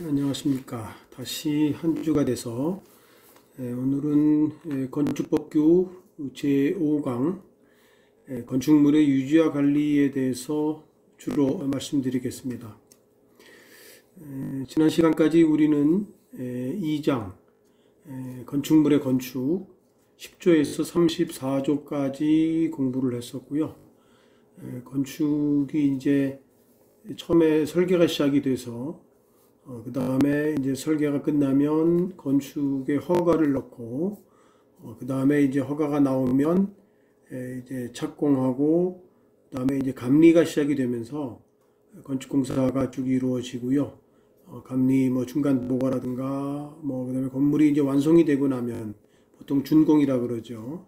안녕하십니까. 다시 한 주가 돼서 오늘은 건축법규 제5강 건축물의 유지와 관리에 대해서 주로 말씀드리겠습니다. 지난 시간까지 우리는 2장 건축물의 건축 10조에서 34조까지 공부를 했었고요. 건축이 이제 처음에 설계가 시작이 돼서 그 다음에 이제 설계가 끝나면 건축에 허가를 넣고, 그 다음에 이제 허가가 나오면 이제 착공하고, 그 다음에 이제 감리가 시작이 되면서 건축공사가 쭉 이루어지고요. 감리 뭐 중간 보고라든가, 그 다음에 건물이 이제 완성이 되고 나면 보통 준공이라 그러죠.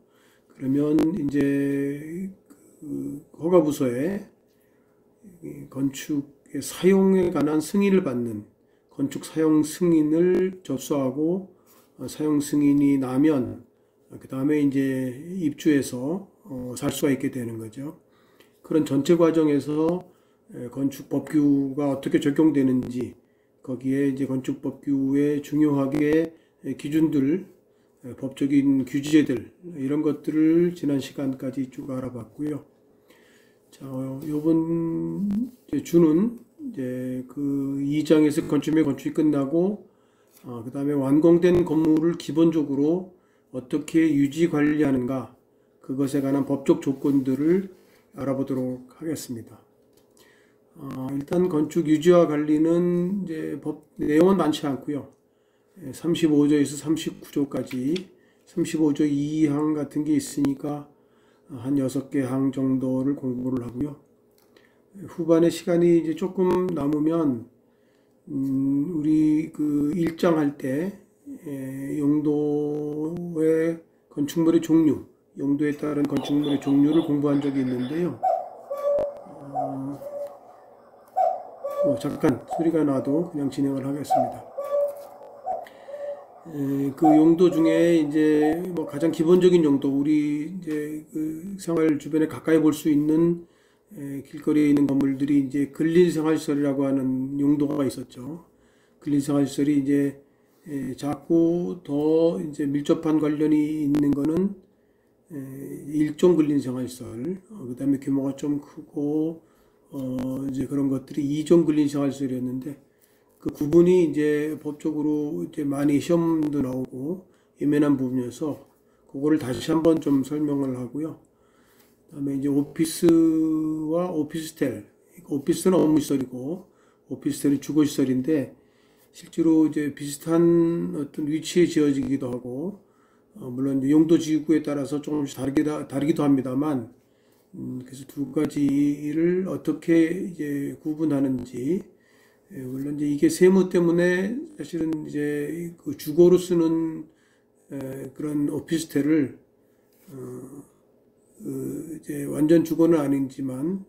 그러면 이제 그 허가부서에 건축의 사용에 관한 승인을 받는 건축 사용 승인을 접수하고 사용 승인이 나면 그 다음에 이제 입주해서 살 수가 있게 되는 거죠. 그런 전체 과정에서 건축 법규가 어떻게 적용되는지 거기에 이제 건축 법규의 중요하게 기준들, 법적인 규제들 이런 것들을 지난 시간까지 쭉 알아봤고요. 자, 요번 주는 이제 그 2장에서 건축이 끝나고 그 다음에 완공된 건물을 기본적으로 어떻게 유지 관리하는가 그것에 관한 법적 조건들을 알아보도록 하겠습니다. 일단 건축 유지와 관리는 이제 법 내용은 많지 않고요. 35조에서 39조까지 35조 2항 같은 게 있으니까 한 6개 항 정도를 공부를 하고요. 후반에 시간이 이제 조금 남으면 우리 그 1장 할 때 용도의 건축물의 종류, 용도에 따른 건축물의 종류를 공부한 적이 있는데요. 잠깐 소리가 나도 그냥 진행을 하겠습니다. 그 용도 중에 이제 가장 기본적인 용도, 우리 이제 그 생활 주변에 가까이 볼 수 있는 길거리에 있는 건물들이 이제 근린생활시설이라고 하는 용도가 있었죠. 근린생활시설이 이제 자꾸 더 이제 밀접한 관련이 있는 거는 일종 근린생활시설, 그 다음에 규모가 좀 크고 이제 그런 것들이 2종 근린생활시설이었는데 그 구분이 이제 법적으로 이제 많이 시험도 나오고 예민한 부분이어서 그거를 다시 한번 좀 설명을 하고요. 그다음에 이제 오피스와 오피스텔, 오피스는 업무시설이고 오피스텔은 주거시설인데 실제로 이제 비슷한 어떤 위치에 지어지기도 하고 물론 이제 용도 지구에 따라서 조금씩 다르기도 합니다만 그래서 두 가지를 어떻게 이제 구분하는지, 물론 이제 이게 세무 때문에 사실은 이제 그 주거로 쓰는 그런 오피스텔을 이제 완전 주거는 아니지만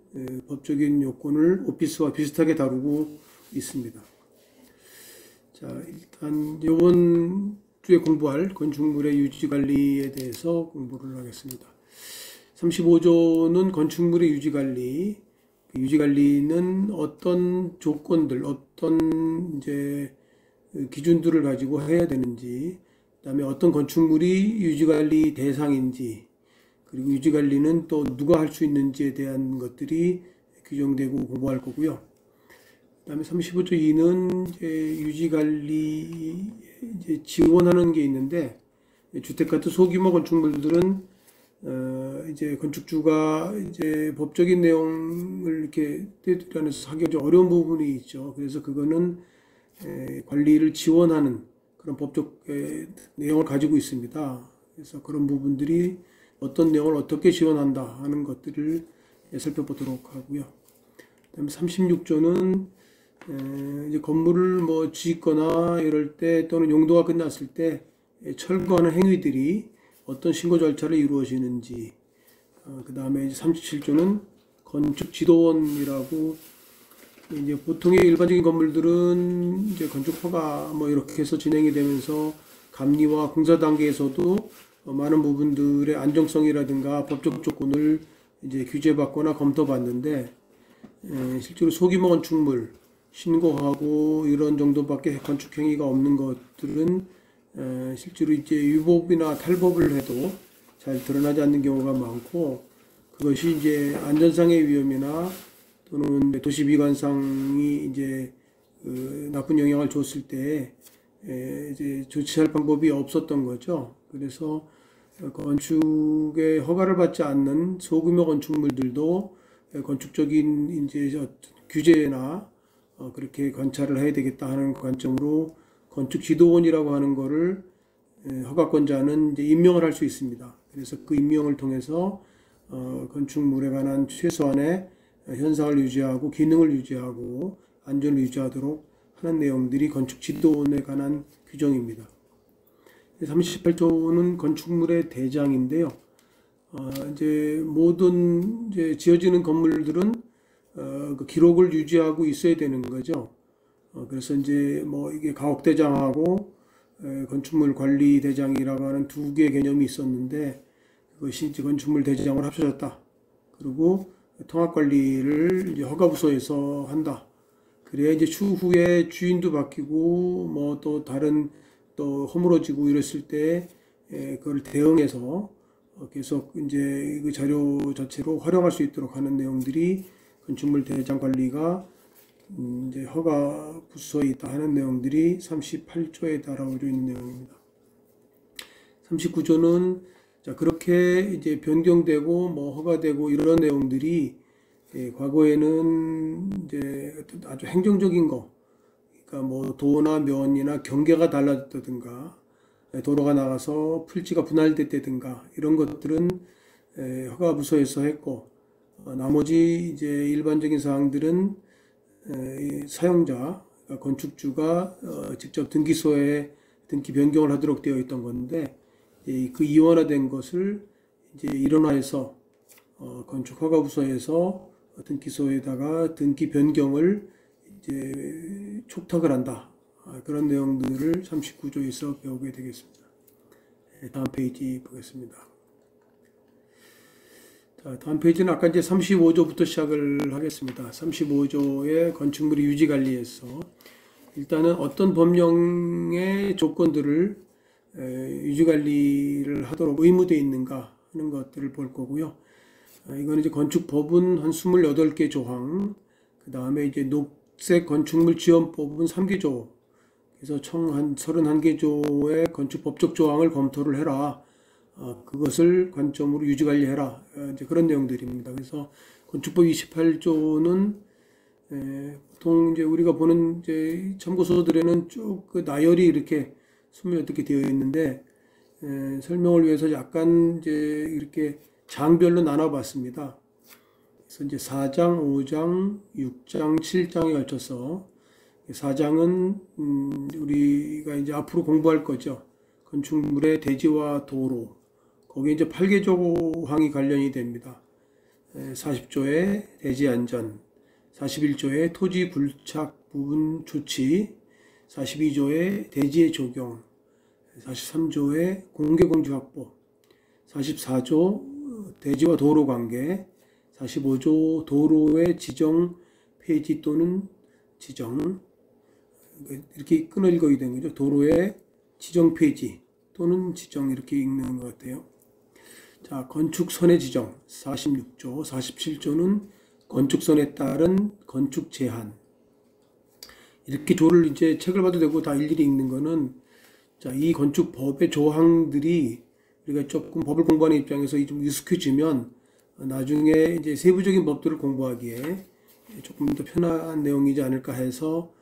법적인 요건을 오피스와 비슷하게 다루고 있습니다. 자, 일단 이번 주에 공부할 건축물의 유지 관리에 대해서 공부를 하겠습니다. 35조는 건축물의 유지 관리. 유지 관리는 어떤 조건들, 어떤 이제 기준들을 가지고 해야 되는지, 그다음에 어떤 건축물이 유지 관리 대상인지, 그리고 유지 관리는 또 누가 할 수 있는지에 대한 것들이 규정되고 공부할 거고요. 그다음에 35조 2는 이제 유지 관리 이제 지원하는 게 있는데, 주택 같은 소규모 건축물들은 이제 건축주가 이제 법적인 내용을 이렇게 떼들여내서 하기가 좀 어려운 부분이 있죠. 그래서 그거는 관리를 지원하는 그런 법적 내용을 가지고 있습니다. 그래서 그런 부분들이 어떤 내용을 어떻게 지원한다 하는 것들을 살펴보도록 하고요. 그다음에 36조는 이제 건물을 짓거나 이럴 때 또는 용도가 끝났을 때 철거하는 행위들이 어떤 신고 절차를 이루어지는지, 그 다음에 이제 37조는 건축 지도원이라고 이제 보통의 일반적인 건물들은 이제 건축 허가 이렇게 해서 진행이 되면서 감리와 공사 단계에서도 많은 부분들의 안정성이라든가 법적 조건을 이제 규제받거나 검토받는데 실제로 소규모 건축물 신고하고 이런 정도밖에 건축 행위가 없는 것들은 실제로 이제 위법이나 탈법을 해도 잘 드러나지 않는 경우가 많고, 그것이 이제 안전상의 위험이나 또는 도시 미관상이 이제 나쁜 영향을 줬을 때 이제 조치할 방법이 없었던 거죠. 그래서 건축에 허가를 받지 않는 소규모 건축물들도 건축적인 이제 규제나 그렇게 관찰을 해야 되겠다 하는 관점으로 건축 지도원이라고 하는 거를 허가권자는 이제 임명을 할 수 있습니다. 그래서 그 임명을 통해서 건축물에 관한 최소한의 현상을 유지하고 기능을 유지하고 안전을 유지하도록 하는 내용들이 건축 지도원에 관한 규정입니다. 38조는 건축물의 대장인데요. 이제 모든 이제 지어지는 건물들은 그 기록을 유지하고 있어야 되는 거죠. 그래서 이제 뭐 이게 가옥대장하고 건축물 관리대장이라고 하는 두 개의 개념이 있었는데, 그것이 이제 건축물 대장으로 합쳐졌다. 그리고 통합관리를 이제 허가부서에서 한다. 그래야 이제 추후에 주인도 바뀌고 뭐 또 다른 또 허물어지고 이랬을 때 그걸 대응해서 계속 이제 그 자료 자체로 활용할 수 있도록 하는 내용들이 건축물 대장 관리가 이제 허가 부서에 있다 하는 내용들이 38조에 따라오려 있는 내용입니다. 39조는 자, 그렇게 이제 변경되고 뭐 허가되고 이런 내용들이 과거에는 이제 아주 행정적인 거, 그러니까 뭐 도나 면이나 경계가 달라졌다든가 도로가 나가서 풀지가 분할됐다든가 이런 것들은 허가부서에서 했고, 나머지 이제 일반적인 사항들은 사용자, 그러니까 건축주가 직접 등기소에 등기 변경을 하도록 되어 있던 건데, 그 이원화된 것을 이제 일원화해서 건축허가부서에서 등기소에다가 등기 변경을 이제 촉탁을 한다. 그런 내용들을 39조에서 배우게 되겠습니다. 다음 페이지 보겠습니다. 자, 다음 페이지는 아까 이제 35조부터 시작을 하겠습니다. 35조의 건축물의 유지관리에서 일단은 어떤 법령의 조건들을 유지관리를 하도록 의무되어 있는가 하는 것들을 볼 거고요. 이거는 이제 건축법은 한 28개 조항, 그 다음에 이제 녹색 건축물 지원법은 3개 조, 그래서 총 한 31개 조의 건축법적 조항을 검토를 해라. 그것을 관점으로 유지관리해라. 이제 그런 내용들입니다. 그래서 건축법 28조는 보통 이제 우리가 보는 이제 참고서들에는 쭉 그 나열이 이렇게 28개 되어 있는데, 설명을 위해서 약간 이제 이렇게 장별로 나눠봤습니다. 그래서 이제 4장, 5장, 6장, 7장에 걸쳐서 4장은 우리가 이제 앞으로 공부할 거죠. 건축물의 대지와 도로. 거기에 이제 8개 조항이 관련이 됩니다. 40조의 대지 안전, 41조의 토지 불착 부분 조치, 42조의 대지의 적용, 43조의 공개공지 확보, 44조 대지와 도로 관계, 45조 도로의 지정 폐지 또는 지정, 이렇게 끊어 읽어야 되는 거죠. 도로의 지정 폐지 또는 지정, 이렇게 읽는 것 같아요. 자, 건축선의 지정 46조, 47조는 건축선에 따른 건축 제한. 이렇게 조를 이제 책을 봐도 되고 다 일일이 읽는 거는, 자, 이 건축법의 조항들이 우리가 조금 법을 공부하는 입장에서 좀 익숙해지면 나중에 이제 세부적인 법들을 공부하기에 조금 더 편한 내용이지 않을까 해서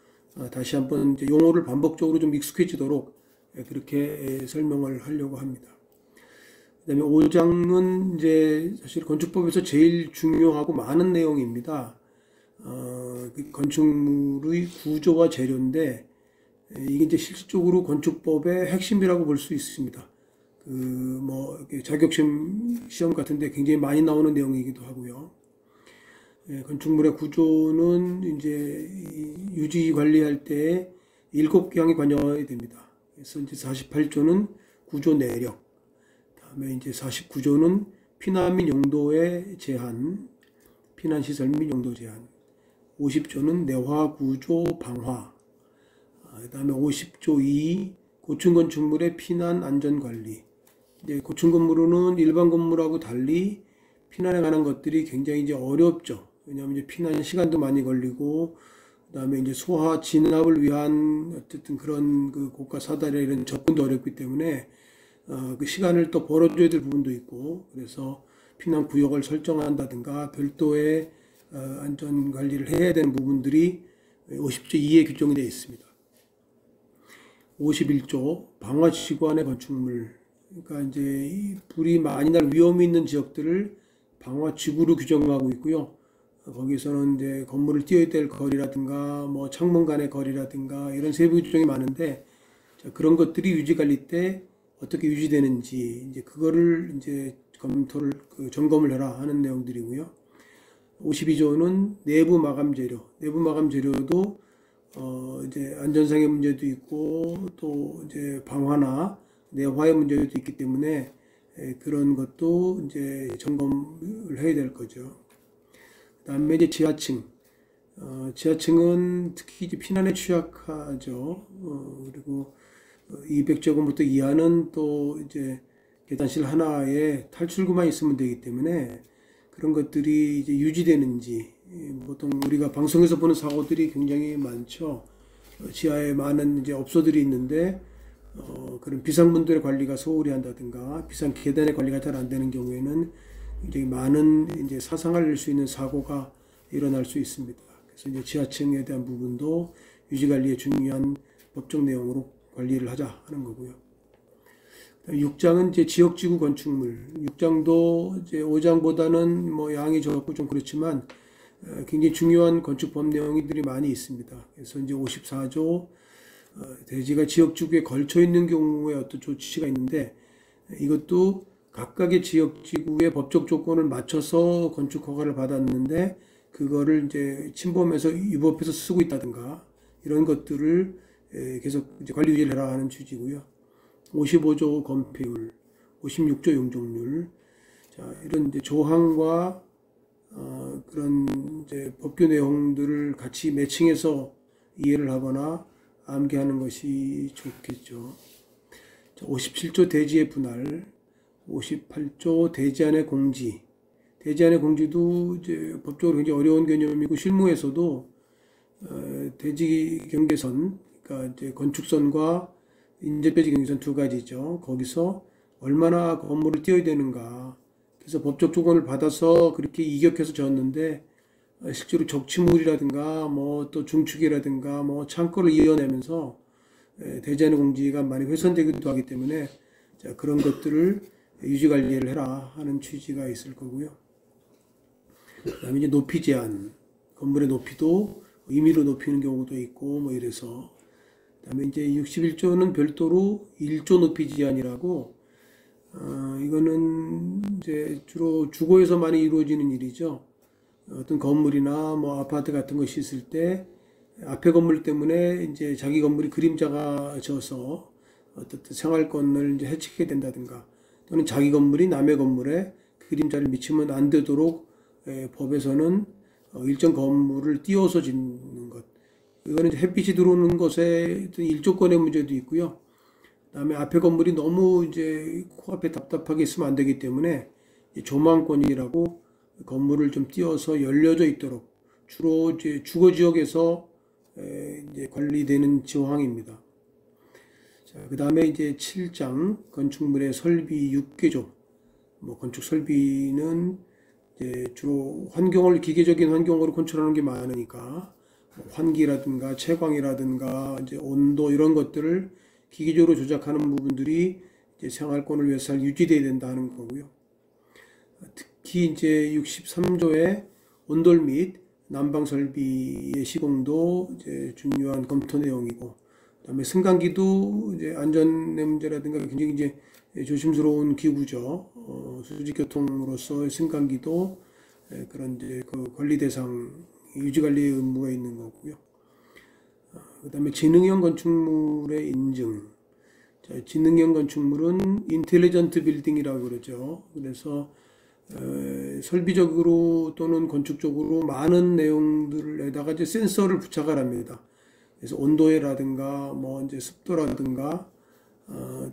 다시 한번 이제 용어를 반복적으로 좀 익숙해지도록 그렇게 설명을 하려고 합니다. 그 다음에 5장은 이제 사실 건축법에서 제일 중요하고 많은 내용입니다. 건축물의 구조와 재료인데, 이게 이제 실질적으로 건축법의 핵심이라고 볼 수 있습니다. 뭐 자격증 시험 같은데 굉장히 많이 나오는 내용이기도 하고요. 건축물의 구조는 이제 유지 관리할 때 7개항이 관여해야 됩니다. 그래서 이제 48조는 구조 내력, 다음에 이제 49조는 피난 및 용도의 제한, 피난 시설 및 용도 제한, 50조는 내화, 구조, 방화. 그 다음에 50조 2 고층 건축물의 피난 안전 관리. 이제 고층 건물은 일반 건물하고 달리 피난에 관한 것들이 굉장히 이제 어렵죠. 왜냐하면 이제 피난 시간도 많이 걸리고, 그다음에 이제 소화 진압을 위한 어쨌든 그런 그 고가 사다리 이런 접근도 어렵기 때문에 그 시간을 또 벌어줘야 될 부분도 있고, 그래서 피난 구역을 설정한다든가 별도의 안전 관리를 해야 되는 부분들이 50조 2에 규정이 되어 있습니다. 51조 방화지구안의 건축물. 그러니까 이제 불이 많이 날 위험이 있는 지역들을 방화지구로 규정하고 있고요. 거기서는 이제 건물을 띄어야 될 거리라든가 뭐 창문 간의 거리라든가 이런 세부 규정이 많은데, 자, 그런 것들이 유지 관리 때 어떻게 유지되는지 이제 그거를 이제 검토를 점검을 해라 하는 내용들이고요. 52조는 내부 마감 재료. 내부 마감 재료도 이제 안전상의 문제도 있고 또 이제 방화나 내화의 문제도 있기 때문에 그런 것도 이제 점검을 해야 될 거죠. 그다음에 이제 지하층. 지하층은 특히 이제 피난에 취약하죠. 그리고 200제곱미터 이하는 또 이제 계단실 하나에 탈출구만 있으면 되기 때문에 그런 것들이 이제 유지되는지, 보통 우리가 방송에서 보는 사고들이 굉장히 많죠. 지하에 많은 이제 업소들이 있는데 그런 비상문들의 관리가 소홀히 한다든가 비상 계단의 관리가 잘 안 되는 경우에는 굉장히 많은 이제 사상할 수 있는 사고가 일어날 수 있습니다. 그래서 이제 지하층에 대한 부분도 유지관리의 중요한 법적 내용으로 관리를 하자 하는 거고요. 6장은 이제 지역지구 건축물. 6장도 이제 5장보다는 뭐 양이 적고 좀 그렇지만 굉장히 중요한 건축법 내용들이 많이 있습니다. 그래서 이제 54조 대지가 지역지구에 걸쳐 있는 경우에 어떤 조치가 있는데, 이것도 각각의 지역지구의 법적 조건을 맞춰서 건축 허가를 받았는데 그거를 이제 침범해서 위법해서 쓰고 있다든가 이런 것들을 계속 이제 관리 유지를 해라 하는 취지고요. 55조 건폐율, 56조 용적률. 자, 이런 이제 조항과 그런 이제 법규 내용들을 같이 매칭해서 이해를 하거나 암기하는 것이 좋겠죠. 자, 57조 대지의 분할, 58조 대지안의 공지. 대지안의 공지도 이제 법적으로 굉장히 어려운 개념이고 실무에서도 대지 경계선, 그러니까 이제 건축선과 인접대지 경계선 두 가지죠. 거기서 얼마나 건물을 띄어야 되는가. 그래서 법적 조건을 받아서 그렇게 이격해서 지었는데 실제로 적치물이라든가 뭐 또 중축이라든가 뭐 창고를 이어내면서 대지안의 공지가 많이 훼손되기도 하기 때문에 자, 그런 것들을 유지 관리를 해라 하는 취지가 있을 거고요. 그다음에 이제 높이 제한, 건물의 높이도 임의로 높이는 경우도 있고 뭐 이래서. 그다음에 이제 61조는 별도로 1조 높이 제한이라고, 이거는 이제 주로 주거에서 많이 이루어지는 일이죠. 어떤 건물이나 뭐 아파트 같은 것이 있을 때 앞에 건물 때문에 이제 자기 건물이 그림자가 져서 어떤 생활권을 이제 해치게 된다든가, 또는 자기 건물이 남의 건물에 그림자를 미치면 안 되도록 법에서는 일정 건물을 띄워서 짓는 것. 이거는 햇빛이 들어오는 것에 일조권의 문제도 있고요. 그다음에 앞에 건물이 너무 이제 코앞에 답답하게 있으면 안 되기 때문에 조망권이라고 건물을 좀 띄워서 열려져 있도록 주로 이제 주거 지역에서 이제 관리되는 조항입니다. 자, 그다음에 이제 7장 건축물의 설비 6개조. 뭐 건축 설비는 이제 주로 환경을 기계적인 환경으로 컨트롤하는 게 많으니까 환기라든가 채광이라든가 이제 온도 이런 것들을 기계적으로 조작하는 부분들이 이제 생활권을 위해서 잘 유지돼야 된다는 거고요. 특히 이제 63조의 온돌 및 난방 설비의 시공도 이제 중요한 검토 내용이고, 그다음에 승강기도 이제 안전의 문제라든가 굉장히 이제 조심스러운 기구죠. 수직교통으로서의 승강기도 그런 이제 그 관리 대상 유지관리의 의무가 있는 거고요. 그다음에 지능형 건축물의 인증. 자, 지능형 건축물은 인텔리전트 빌딩이라고 그러죠. 그래서 설비적으로 또는 건축적으로 많은 내용들에다가 이제 센서를 부착을 합니다. 그래서 온도라든가 뭐 이제 습도라든가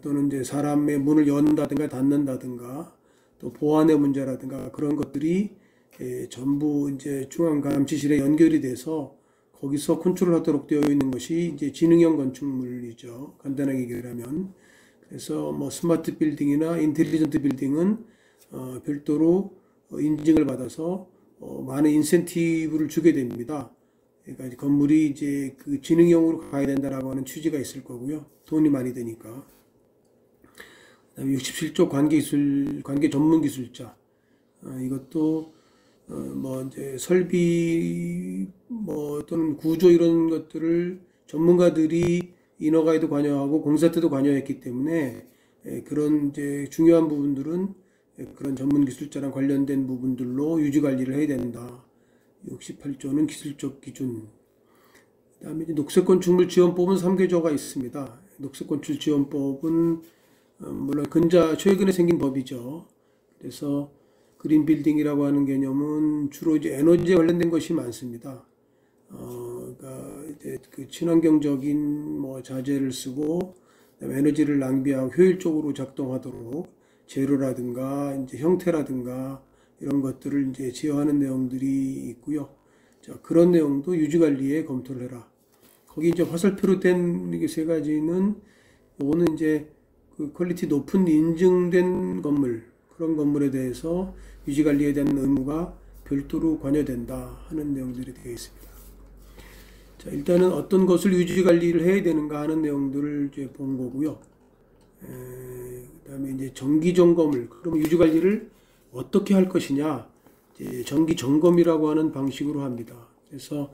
또는 이제 사람의 문을 연다든가 닫는다든가 또 보안의 문제라든가 그런 것들이 전부 이제 중앙 감시실에 연결이 돼서 거기서 컨트롤하도록 되어 있는 것이 이제 지능형 건축물이죠. 간단하게 얘기하면. 그래서 뭐 스마트 빌딩이나 인텔리전트 빌딩은 별도로 인증을 받아서 많은 인센티브를 주게 됩니다. 그러니까 건물이 이제 그 지능형으로 가야 된다라고 하는 취지가 있을 거고요. 돈이 많이 드니까. 그다음에 67조 관계 전문 기술자. 이것도 뭐 이제 설비 뭐 또는 구조 이런 것들을 전문가들이 인허가에도 관여하고 공사 때도 관여했기 때문에 그런 이제 중요한 부분들은 그런 전문 기술자랑 관련된 부분들로 유지 관리를 해야 된다. 68조는 기술적 기준. 그다음에 이제 녹색건축물 지원법은 3개조가 있습니다. 녹색건축 지원법은 물론 최근에 생긴 법이죠. 그래서 그린빌딩이라고 하는 개념은 주로 이제 에너지에 관련된 것이 많습니다. 그러니까 이제 그 친환경적인 뭐 자재를 쓰고 그다음에 에너지를 낭비하고 효율적으로 작동하도록 재료라든가 이제 형태라든가 이런 것들을 이제 제어하는 내용들이 있고요. 자, 그런 내용도 유지관리에 검토를 해라. 거기 이제 화살표로 된 이게 세 가지는 요거는 이제 그 퀄리티 높은 인증된 건물 그런 건물에 대해서 유지관리에 대한 의무가 별도로 관여된다 하는 내용들이 되어 있습니다. 자, 일단은 어떤 것을 유지관리를 해야 되는가 하는 내용들을 이제 본 거고요. 그 다음에 이제 정기 점검을, 그러면 유지관리를 어떻게 할 것이냐, 이제 정기 점검이라고 하는 방식으로 합니다. 그래서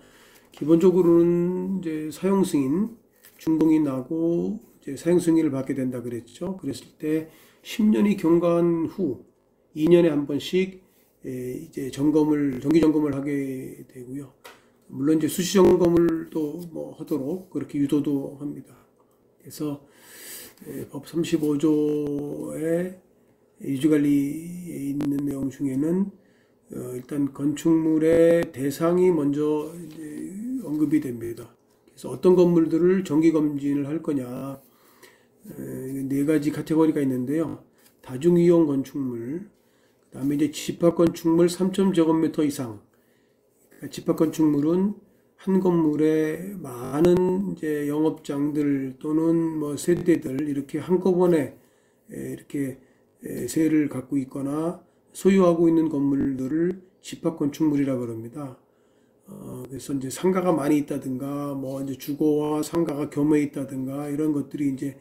기본적으로는 이제 사용 승인, 준공이 나고 이제 사용 승인을 받게 된다 그랬죠. 그랬을 때 10년이 경과한 후 2년에 한 번씩 이제 정기 점검을 하게 되고요. 물론 이제 수시 점검을 또 뭐 하도록 그렇게 유도도 합니다. 그래서 법 35조의 유지관리에 있는 내용 중에는 일단 건축물의 대상이 먼저 이제 언급이 됩니다. 그래서 어떤 건물들을 정기검진을 할 거냐, 네 가지 카테고리가 있는데요. 다중이용 건축물, 그 다음에 이제 집합건축물 3.0제곱미터 이상. 그러니까 집합건축물은 한 건물에 많은 이제 영업장들 또는 뭐 세대들 이렇게 한꺼번에 이렇게 세를 갖고 있거나 소유하고 있는 건물들을 집합건축물이라고 합니다. 그래서 이제 상가가 많이 있다든가 뭐 이제 주거와 상가가 겸해 있다든가 이런 것들이 이제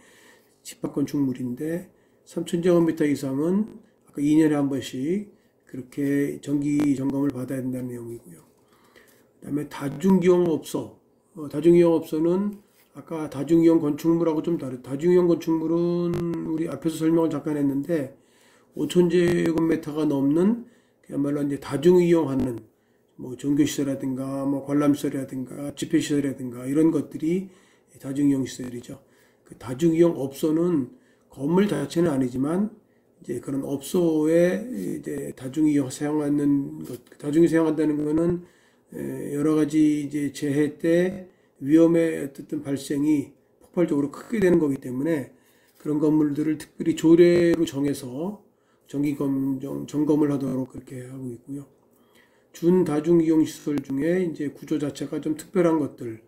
집합건축물인데 3,000제곱미터 이상은 아까 2년에 한 번씩 그렇게 정기 점검을 받아야 된다는 내용이고요. 그 다음에 다중이용업소. 다중이용업소는 아까 다중이용 건축물하고 좀 다르죠. 다중이용 건축물은 우리 앞에서 설명을 잠깐 했는데 5,000제곱미터가 넘는 그야말로 이제 다중이용하는 뭐 종교시설이라든가 뭐 관람시설이라든가 집회시설이라든가 이런 것들이 다중이용 시설이죠. 그 다중이용 업소는 건물 자체는 아니지만 이제 그런 업소에 이제 다중이용 사용하는 것, 다중이 사용한다는 거는 여러 가지 이제 재해 때 위험의 어쨌든 발생이 폭발적으로 크게 되는 거기 때문에 그런 건물들을 특별히 조례로 정해서 점검을 하도록 그렇게 하고 있고요. 준 다중이용 시설 중에 이제 구조 자체가 좀 특별한 것들,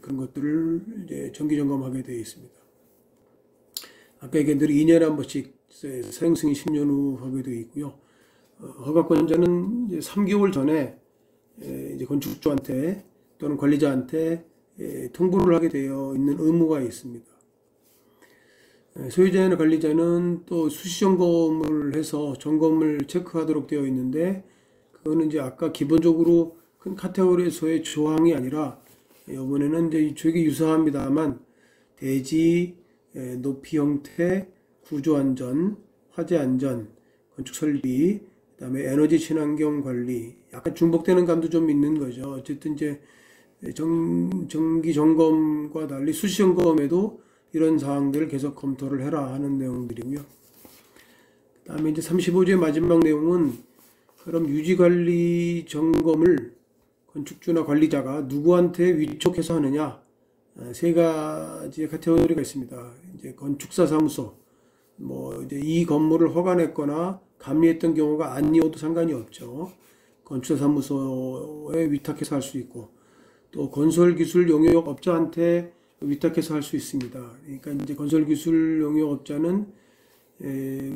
그런 것들을 이제 정기 점검하게 되어 있습니다. 아까 얘기한 대로 2년에 한 번씩 사용 승인 10년 후 하게 되어 있고요. 허가권자는 이제 3개월 전에 이제 건축주한테 또는 관리자한테 통보를 하게 되어 있는 의무가 있습니다. 소유자나 관리자는 또 수시 점검을 해서 점검을 체크하도록 되어 있는데 그거는 이제 아까 기본적으로 큰 카테고리에서의 조항이 아니라 이번에는 이제 되게 유사합니다만 대지, 높이 형태, 구조 안전, 화재 안전, 건축 설비, 그다음에 에너지 친환경 관리, 약간 중복되는 감도 좀 있는 거죠. 어쨌든 이제 정기 점검과 달리 수시 점검에도 이런 사항들을 계속 검토를 해라 하는 내용들이고요. 그다음에 이제 35조의 마지막 내용은 그럼 유지관리 점검을 건축주나 관리자가 누구한테 위촉해서 하느냐? 세 가지의 카테고리가 있습니다. 이제 건축사 사무소, 뭐 이제 이 건물을 허가냈거나 감리했던 경우가 아니어도 상관이 없죠. 건축사 사무소에 위탁해서 할 수 있고, 또 건설기술 용역업자한테 위탁해서 할 수 있습니다. 그러니까 이제 건설기술 용역업자는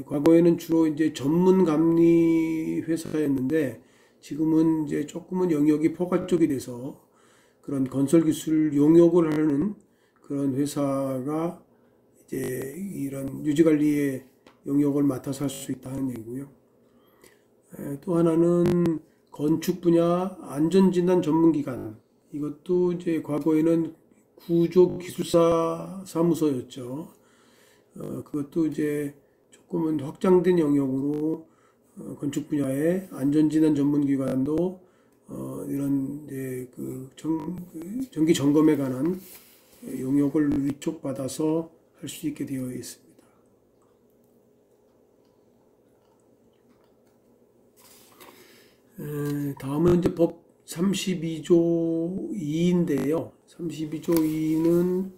과거에는 주로 이제 전문 감리 회사였는데 지금은 이제 조금은 영역이 포괄적이 돼서 그런 건설기술 용역을 하는 그런 회사가 이제 이런 유지관리의 영역을 맡아서 할 수 있다는 얘기고요. 또 하나는 건축 분야 안전진단 전문기관. 이것도 이제 과거에는 구조기술사 사무소였죠. 그것도 이제 조금은 확장된 영역으로 건축 분야의 안전진단 전문기관도 이런 이제 그 정기 점검에 관한 용역을 위촉받아서 할 수 있게 되어 있습니다. 다음은 이제 법 32조 2인데요. 32조 2는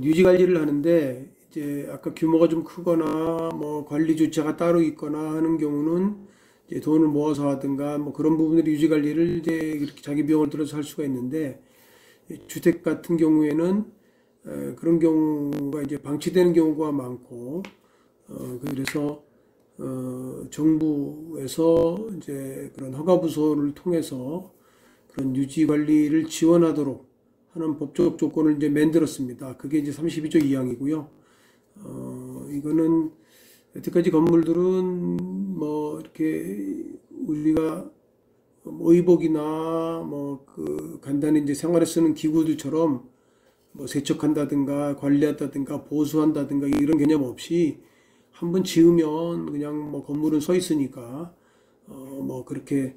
유지관리를 하는데 이제 아까 규모가 좀 크거나 뭐 관리 주체가 따로 있거나 하는 경우는 이제 돈을 모아서 하든가 뭐 그런 부분들이 유지관리를 이제 이렇게 자기 비용을 들어서 할 수가 있는데 주택 같은 경우에는 그런 경우가 이제 방치되는 경우가 많고 그래서 정부에서 이제 그런 허가부서를 통해서 그런 유지관리를 지원하도록 하는 법적 조건을 이제 만들었습니다. 그게 이제 32조 2항이고요. 이거는 여태까지 건물들은 뭐 이렇게 우리가 의복이나 뭐 그 간단히 이제 생활에 쓰는 기구들처럼 뭐 세척한다든가 관리한다든가 보수한다든가 이런 개념 없이 한번 지으면 그냥 뭐 건물은 서 있으니까 뭐 그렇게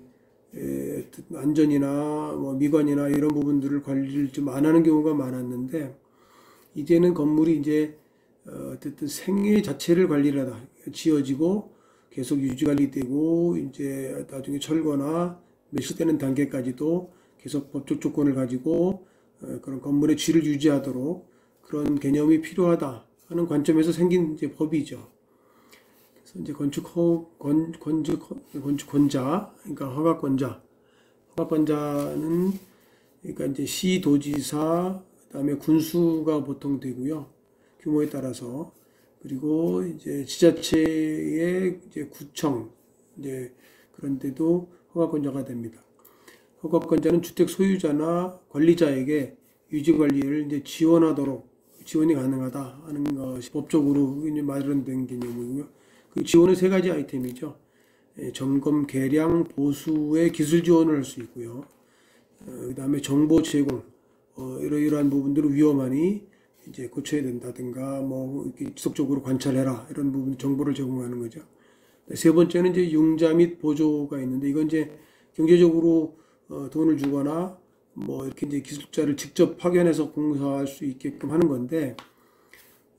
안전이나 뭐 미관이나 이런 부분들을 관리를 좀 안 하는 경우가 많았는데 이제는 건물이 이제 어쨌든 생애 자체를 관리를 하다 지어지고 계속 유지 관리되고 이제 나중에 철거나 매수되는 단계까지도 계속 법적 조건을 가지고 그런 건물의 질을 유지하도록 그런 개념이 필요하다 하는 관점에서 생긴 이제 법이죠. 그래서 이제 건축권자, 그러니까 허가권자는 그러니까 이제 시, 도지사, 그다음에 군수가 보통 되고요. 규모에 따라서 그리고 이제 지자체의 이제 구청 이제 그런 데도 허가권자가 됩니다. 허가권자는 주택 소유자나 관리자에게 유지 관리를 이제 지원이 가능하다 하는 것이 법적으로 이제 마련된 개념이고요. 그 지원은 세 가지 아이템이죠. 점검, 개량, 보수의 기술 지원을 할 수 있고요. 그다음에 정보 제공, 이러한 부분들을 위험하니 이제 고쳐야 된다든가 뭐 이렇게 지속적으로 관찰해라 이런 부분 정보를 제공하는 거죠. 세 번째는 이제 융자 및 보조가 있는데 이건 이제 경제적으로 돈을 주거나 뭐 이렇게 이제 기술자를 직접 파견해서 공사할 수 있게끔 하는 건데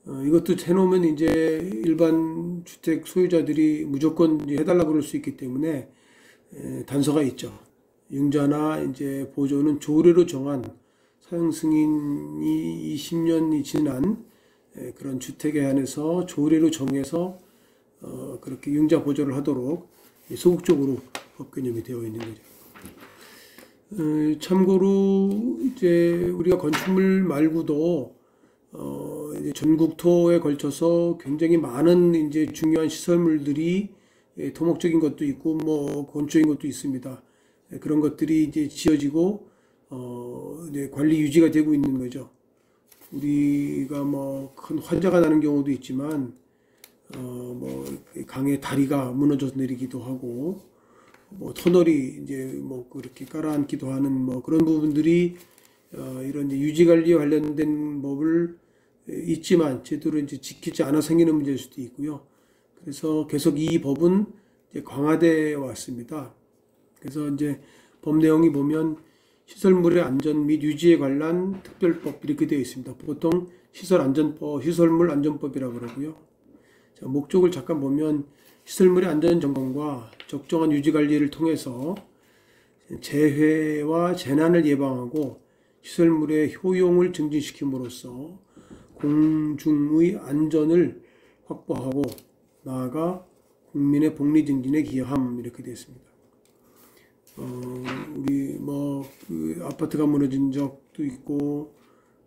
이것도 해놓으면 이제 일반 주택 소유자들이 무조건 이제 해달라고 그럴 수 있기 때문에 단서가 있죠. 융자나 이제 보조는 조례로 정한 사용 승인이 20년이 지난 그런 주택에 한해서 조례로 정해서 그렇게 융자 보조를 하도록 소극적으로 법 개념이 되어 있는 거죠. 참고로 이제 우리가 건축물 말고도 이제 전국토에 걸쳐서 굉장히 많은 이제 중요한 시설물들이 토목적인 것도 있고 뭐 건축적인 것도 있습니다. 그런 것들이 이제 지어지고 이제 관리 유지가 되고 있는 거죠. 우리가 뭐 큰 화재가 나는 경우도 있지만 뭐 강에 다리가 무너져서 내리기도 하고 뭐 터널이 이제 뭐 그렇게 깔아앉기도 하는 뭐 그런 부분들이 이런 이제 유지 관리에 관련된 법을 있지만 제대로 이제 지키지 않아 생기는 문제일 수도 있고요. 그래서 계속 이 법은 이제 강화되어 왔습니다. 그래서 이제 법 내용이 보면 시설물의 안전 및 유지에 관한 특별법 이렇게 되어 있습니다. 보통 시설물 안전법이라고 그러고요. 자, 목적을 잠깐 보면 시설물의 안전 점검과 적정한 유지 관리를 통해서 재해와 재난을 예방하고 시설물의 효용을 증진시킴으로써 공중의 안전을 확보하고 나아가 국민의 복리 증진에 기여함, 이렇게 되어 있습니다. 우리 그 아파트가 무너진 적도 있고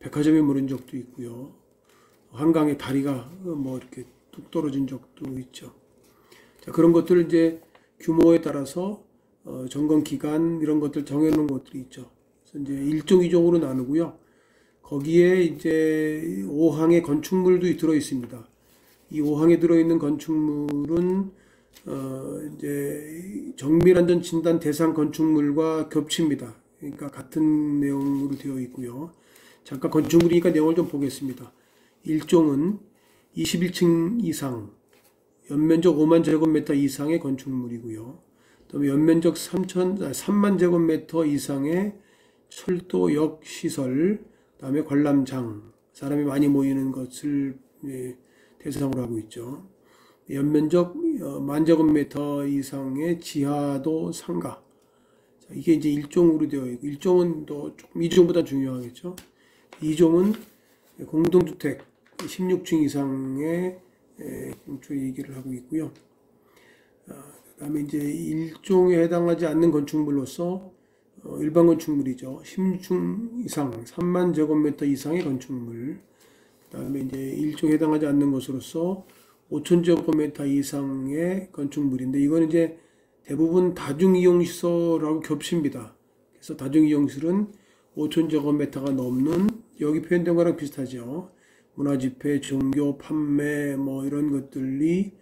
백화점이 무너진 적도 있고요. 한강에 다리가 이렇게 뚝 떨어진 적도 있죠. 자, 그런 것들을 이제 규모에 따라서 점검 기간 이런 것들 정해놓은 것들이 있죠. 그래서 이제 1종, 2종으로 나누고요. 거기에 이제 5항의 건축물도 들어 있습니다. 이 5항에 들어있는 건축물은 이제 정밀안전 진단 대상 건축물과 겹칩니다. 그러니까 같은 내용으로 되어 있고요. 잠깐 건축물이니까 내용을 좀 보겠습니다. 1종은 21층 이상, 연면적 5만 제곱미터 이상의 건축물이고요. 그다음에 연면적 3만 제곱미터 이상의 철도역 시설, 그다음에 관람장, 사람이 많이 모이는 것을 대상으로 하고 있죠. 연면적 10,000제곱미터 이상의 지하도 상가. 자, 이게 이제 1종으로 되어 있고, 1종은 또 조금 2종보다 중요하겠죠. 2종은 공동주택 16층 이상의 건축 얘기를 하고 있고요. 그 다음에 이제 1종에 해당하지 않는 건축물로서 일반 건축물이죠. 16층 이상, 3만 제곱미터 이상의 건축물. 그 다음에 이제 1종에 해당하지 않는 것으로서 5,000제곱미터 이상의 건축물인데, 이건 이제 대부분 다중이용시설하고 겹칩니다. 그래서 다중이용시설은 5,000제곱미터가 넘는, 여기 표현된 거랑 비슷하죠. 문화집회, 종교, 판매, 이런 것들이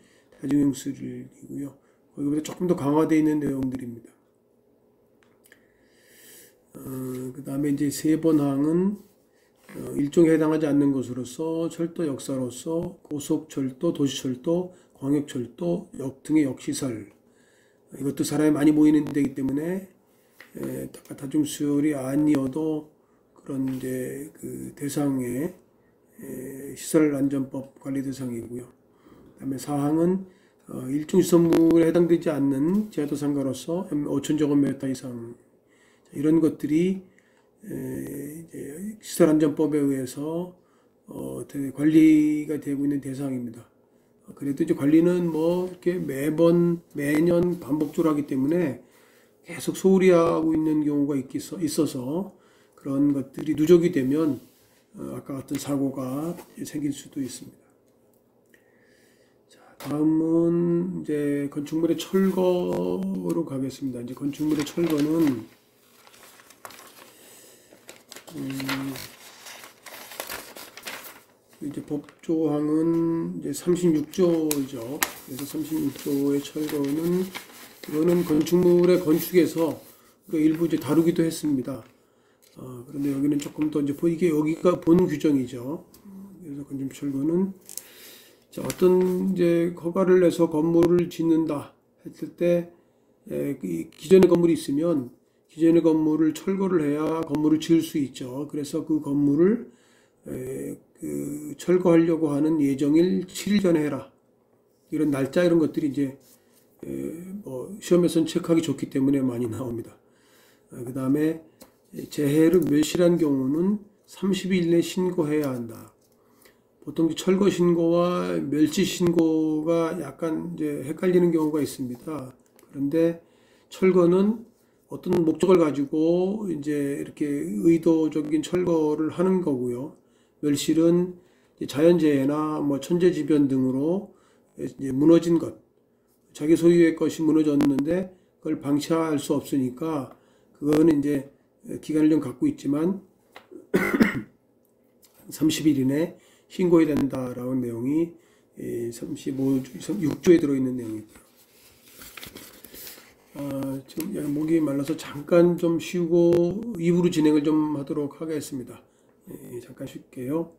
다중이용시설이고요. 거기보다 조금 더 강화되어 있는 내용들입니다. 그 다음에 이제 3번 항은 일종에 해당하지 않는 것으로서 철도 역사로서 고속철도, 도시철도, 광역철도, 역 등의 역시설, 이것도 사람이 많이 모이는 데이기 때문에 다중시설이 아니어도 그런 이제 그 대상의 시설안전법 관리 대상이고요. 그 다음에 4항은 일종시설물에 해당되지 않는 지하도 상가로서 5,000제곱미터 이상, 이런 것들이 시설안전법에 의해서 관리가 되고 있는 대상입니다. 그래도 이제 관리는 이렇게 매년 반복적으로 하기 때문에 계속 소홀히 하고 있는 경우가 있어서 그런 것들이 누적이 되면 아까 같은 사고가 생길 수도 있습니다. 자, 다음은 이제 건축물의 철거로 가겠습니다. 이제 건축물의 철거는 이제 법조항은 이제 36조죠. 그래서 36조의 철거는, 이거는 건축물의 건축에서 일부 이제 다루기도 했습니다. 그런데 여기는 조금 더 이제 이게 여기가 본 규정이죠. 그래서 건축물 철거는, 자, 어떤 이제 허가를 내서 건물을 짓는다 했을 때 기존의 건물이 있으면 기존의 건물을 철거를 해야 건물을 지을 수 있죠. 그래서 그 건물을 철거하려고 하는 예정일 7일 전에 해라. 이런 날짜 이런 것들이 이제 시험에서는 체크하기 좋기 때문에 많이 나옵니다. 그 다음에 재해를 멸실한 경우는 30일 내에 신고해야 한다. 보통 철거 신고와 멸치 신고가 약간 이제 헷갈리는 경우가 있습니다. 그런데 철거는 어떤 목적을 가지고 이제 이렇게 의도적인 철거를 하는 거고요. 멸실은 자연재해나 천재지변 등으로 이제 무너진 것, 자기 소유의 것이 무너졌는데 그걸 방치할 수 없으니까 그거는 이제 기간을 좀 갖고 있지만 30일 이내 신고해야 된다라는 내용이 6조에 들어있는 내용이고요. 지금 목이 말라서 잠깐 좀 쉬고 2부로 진행을 좀 하도록 하겠습니다. 잠깐 쉴게요.